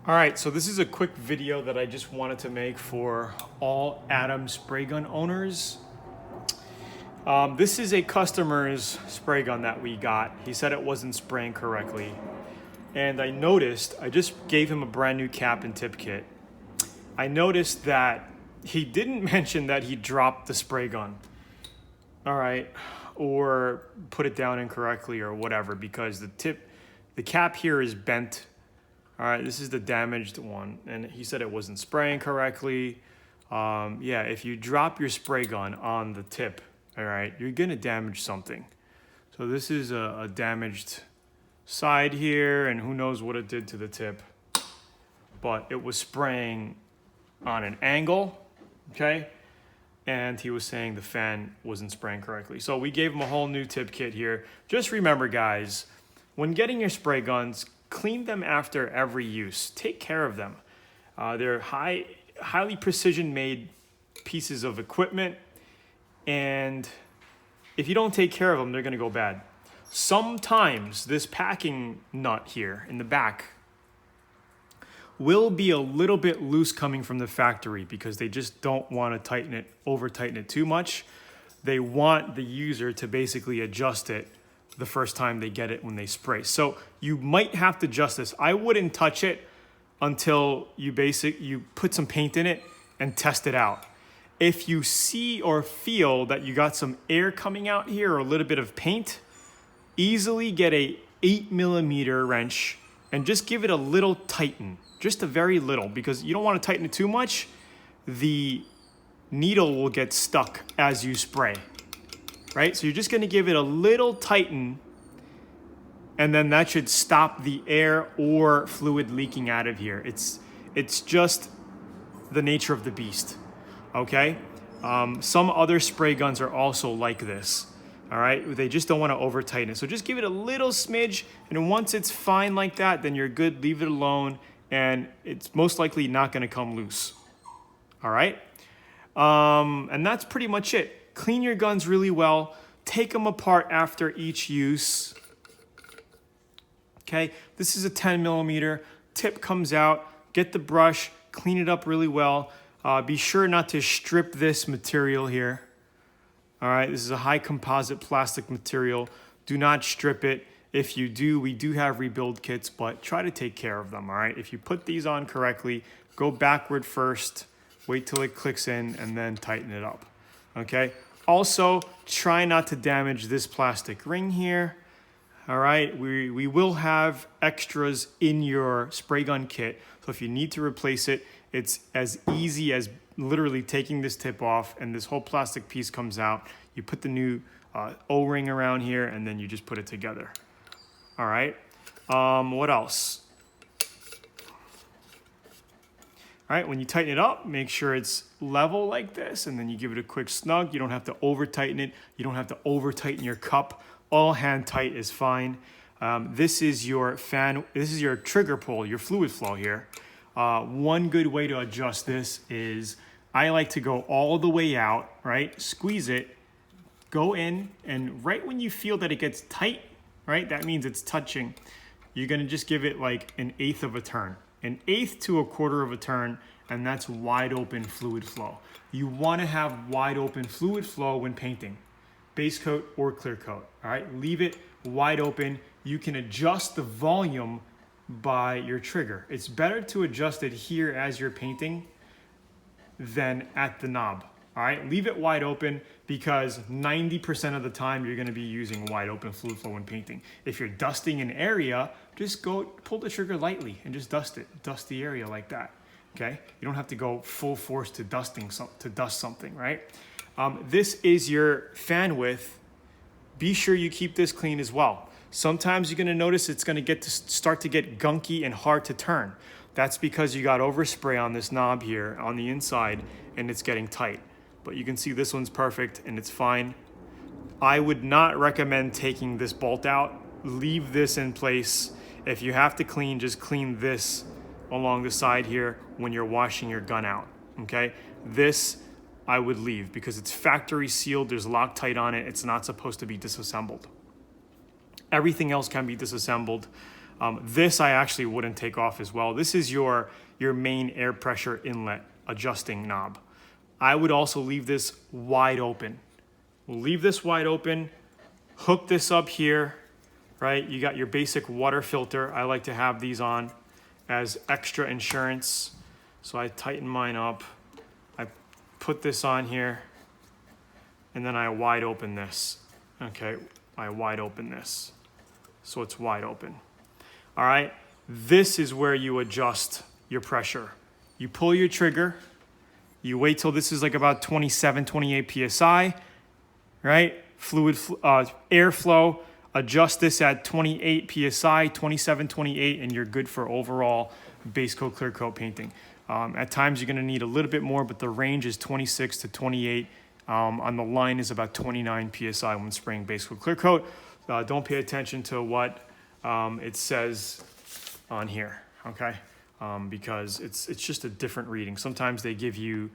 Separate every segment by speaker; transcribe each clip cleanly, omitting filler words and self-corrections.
Speaker 1: All right, so this is a quick video that I just wanted to make for all Atom spray gun owners. This is a customer's spray gun that we got. He said it wasn't spraying correctly. And I noticed, I just gave him a brand new cap and tip kit. I noticed that he didn't mention that he dropped the spray gun. All right, or put it down incorrectly or whatever, because the cap here is bent. All right, this is the damaged one, and he said it wasn't spraying correctly. Yeah, if you drop your spray gun on the tip, all right, you're gonna damage something. So this is a damaged side here, and who knows what it did to the tip, but it was spraying on an angle, okay? And he was saying the fan wasn't spraying correctly. So we gave him a whole new tip kit here. Just remember, guys, when getting your spray guns, clean them after every use. Take care of them. They're highly precision made pieces of equipment, and if you don't take care of them, they're gonna go bad. Sometimes this packing nut here in the back will be a little bit loose coming from the factory because they just don't want to tighten it, over tighten it too much. They want the user to basically adjust it the first time they get it when they spray. So you might have to adjust this. I wouldn't touch it until you put some paint in it and test it out. If you see or feel that you got some air coming out here or a little bit of paint, easily get a 8mm wrench and just give it a little tighten, just a very little, because you don't want to tighten it too much. The needle will get stuck as you spray. Right? So you're just gonna give it a little tighten, and then that should stop the air or fluid leaking out of here. It's just the nature of the beast, okay? Some other spray guns are also like this, all right? They just don't wanna over tighten it. So just give it a little smidge, and once it's fine like that, then you're good, leave it alone, and it's most likely not gonna come loose, all right? And that's pretty much it. Clean your guns really well. Take them apart after each use. Okay, this is a 10mm. Tip comes out. Get the brush, clean it up really well. Be sure not to strip this material here. All right, this is a high composite plastic material. Do not strip it. If you do, we do have rebuild kits, but try to take care of them, all right? If you put these on correctly, go backward first, wait till it clicks in, and then tighten it up. Okay, also try not to damage this plastic ring here. All right, we will have extras in your spray gun kit, so if you need to replace it, it's as easy as literally taking this tip off and this whole plastic piece comes out. You put the new O-ring around here, and then you just put it together. All right, what else? All right, when you tighten it up, make sure it's level like this, and then you give it a quick snug. You don't have to over tighten it. You don't have to over tighten your cup. All hand tight is fine. This is your fan, this is your trigger pull, your fluid flow here. One good way to adjust this is I like to go all the way out, right? Squeeze it, go in, and right when you feel that it gets tight, right? That means it's touching. You're gonna just give it like 1/8 of a turn. 1/8 to 1/4 of a turn, and that's wide open fluid flow. You wanna have wide open fluid flow when painting, base coat or clear coat, all right? Leave it wide open. You can adjust the volume by your trigger. It's better to adjust it here as you're painting than at the knob, all right? Leave it wide open because 90% of the time you're gonna be using wide open fluid flow when painting. If you're dusting an area, just go pull the trigger lightly and just dust it. Dust the area like that, okay? You don't have to go full force to dust something, right? This is your fan width. Be sure you keep this clean as well. Sometimes you're gonna notice it's gonna start to get gunky and hard to turn. That's because you got overspray on this knob here on the inside and it's getting tight. But you can see this one's perfect and it's fine. I would not recommend taking this bolt out. Leave this in place. If you have to clean, just clean this along the side here when you're washing your gun out, okay? This I would leave because it's factory sealed, there's Loctite on it, it's not supposed to be disassembled. Everything else can be disassembled. This I actually wouldn't take off as well. This is your main air pressure inlet adjusting knob. I would also leave this wide open. We'll leave this wide open, hook this up here, right? You got your basic water filter. I like to have these on as extra insurance. So I tighten mine up. I put this on here, and then I wide open this. Okay, I wide open this. So it's wide open. All right, this is where you adjust your pressure. You pull your trigger, you wait till this is like about 27, 28 PSI, right? Airflow, adjust this at 28 PSI, 27, 28, and you're good for overall base coat, clear coat painting. At times you're gonna need a little bit more, but the range is 26 to 28. On the line is about 29 PSI when spraying base coat, clear coat. Don't pay attention to what it says on here, okay? Because it's just a different reading. Sometimes they give you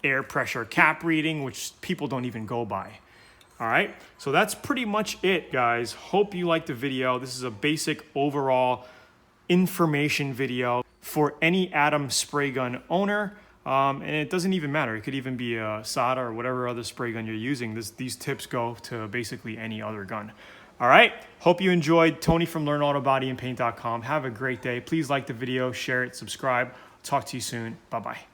Speaker 1: air pressure cap reading, which people don't even go by. All right, so that's pretty much it, guys. Hope you liked the video. This is a basic overall information video for any Atom spray gun owner. And it doesn't even matter. It could even be a SATA or whatever other spray gun you're using. These tips go to basically any other gun. All right, hope you enjoyed. Tony from LearnAutoBodyAndPaint.com. Have a great day. Please like the video, share it, subscribe. Talk to you soon. Bye-bye.